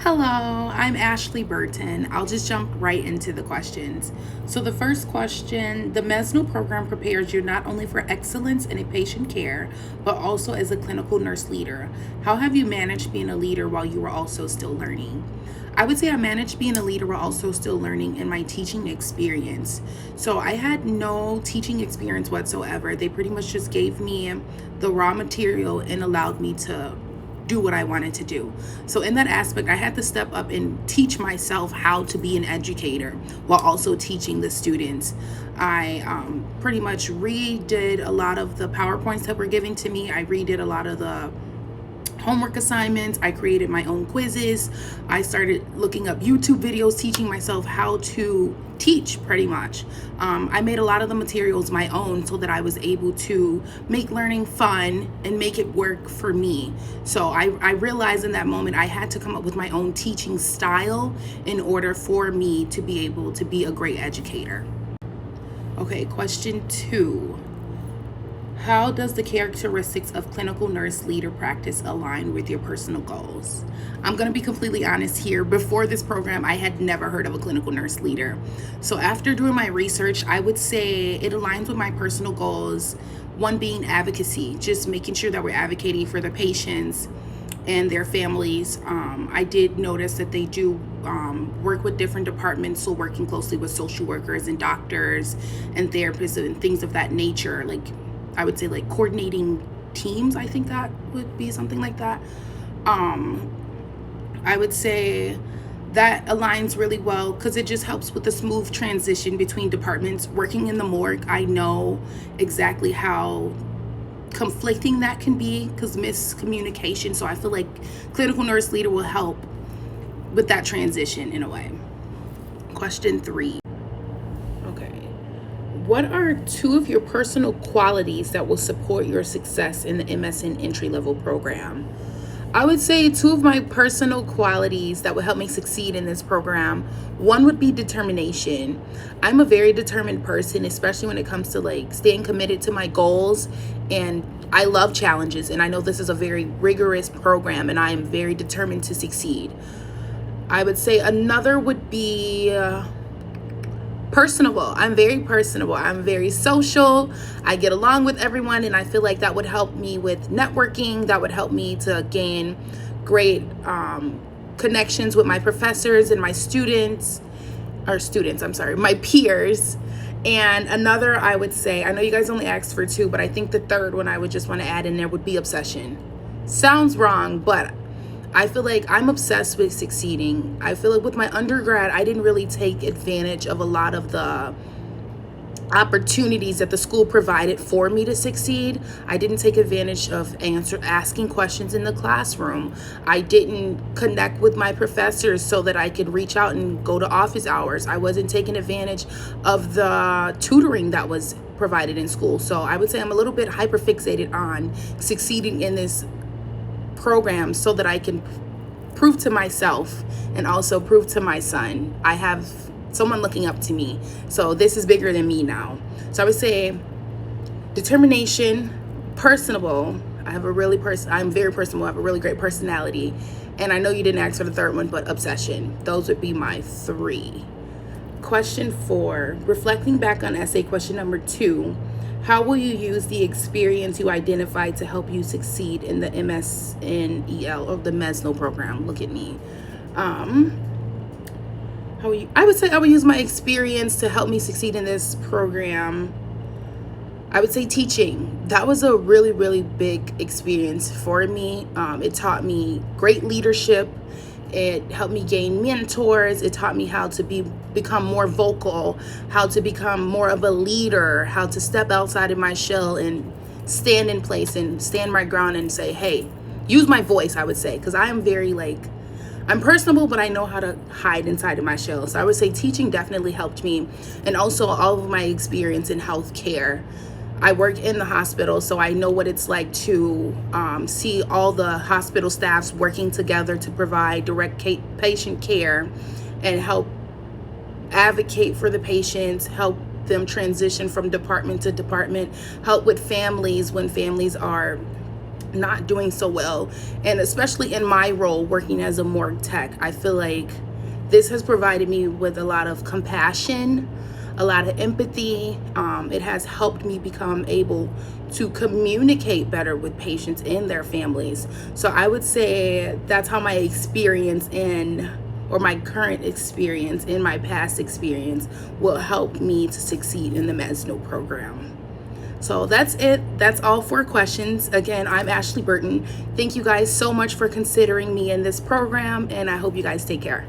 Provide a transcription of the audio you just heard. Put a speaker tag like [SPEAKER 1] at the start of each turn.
[SPEAKER 1] Hello, I'm Ashley Burton. I'll just jump right into the questions. So, the first question: the MSNEL program prepares you not only for excellence in a patient care, but also as a clinical nurse leader. How have you managed being a leader while you were also still learning? I would say I managed being a leader while also still learning in my teaching experience. So, I had no teaching experience whatsoever. They pretty much just gave me the raw material and allowed me to do what I wanted to do. So in that aspect, I had to step up and teach myself how to be an educator while also teaching the students. I pretty much redid a lot of the PowerPoints that were given to me. I redid a lot of the homework assignments. I created my own quizzes. I started looking up YouTube videos, teaching myself how to teach pretty much. I made a lot of the materials my own so that I was able to make learning fun and make it work for me. So I realized in that moment I had to come up with my own teaching style in order for me to be able to be a great educator. Okay, question 2. How does the characteristics of clinical nurse leader practice align with your personal goals? I'm going to be completely honest here. Before this program, I had never heard of a clinical nurse leader. So after doing my research, I would say it aligns with my personal goals. One being advocacy, just making sure that we're advocating for the patients and their families. I did notice that they do work with different departments, so working closely with social workers and doctors and therapists and things of that nature, like I would say like coordinating teams. I think that would be something like that. I would say that aligns really well because it just helps with the smooth transition between departments. Working in the morgue, I know exactly how conflicting that can be because miscommunication. So I feel like clinical nurse leader will help with that transition in a way. Question 3. Okay. What are 2 of your personal qualities that will support your success in the MSN entry-level program? I would say 2 of my personal qualities that would help me succeed in this program. One would be determination. I'm a very determined person, especially when it comes to like staying committed to my goals, and I love challenges, and I know this is a very rigorous program and I am very determined to succeed. I would say another would be personable. I'm very personable. I'm very social. I get along with everyone, and I feel like that would help me with networking. That would help me to gain great connections with my professors and my my peers. And another, I would say, I know you guys only asked for 2, but I think the third one I would just want to add in there would be obsession. Sounds wrong, but I feel like I'm obsessed with succeeding. I feel like with my undergrad, I didn't really take advantage of a lot of the opportunities that the school provided for me to succeed. I didn't take advantage of asking questions in the classroom. I didn't connect with my professors so that I could reach out and go to office hours. I wasn't taking advantage of the tutoring that was provided in school. So I would say I'm a little bit hyperfixated on succeeding in this program so that I can prove to myself and also prove to my son I have someone looking up to me. So this is bigger than me now. So I would say determination, personable. I'm very personable. I have a really great personality. And I know you didn't ask for the third one, but obsession. Those would be my 3. Question 4, reflecting back on essay question number 2, how will you use the experience you identified to help you succeed in the MSNEL or the MSNEL program? Look at me. I would say I would use my experience to help me succeed in this program. I would say teaching. That was a really, really big experience for me. It taught me great leadership. It helped me gain mentors. It taught me how to become more vocal, how to become more of a leader, how to step outside of my shell and stand in place and stand my ground and say, hey, use my voice, I would say, because I am very I'm personable, but I know how to hide inside of my shell. So I would say teaching definitely helped me. And also all of my experience in healthcare. I work in the hospital, so I know what it's like to see all the hospital staffs working together to provide direct patient care and help advocate for the patients, help them transition from department to department, help with families when families are not doing so well. And especially in my role working as a morgue tech, I feel like this has provided me with a lot of compassion, a lot of empathy. It has helped me become able to communicate better with patients and their families. So I would say that's how my experience or my current experience in my past experience will help me to succeed in the MSNEL program. So that's it. That's all 4 questions. Again, I'm Ashley Burton. Thank you guys so much for considering me in this program, and I hope you guys take care.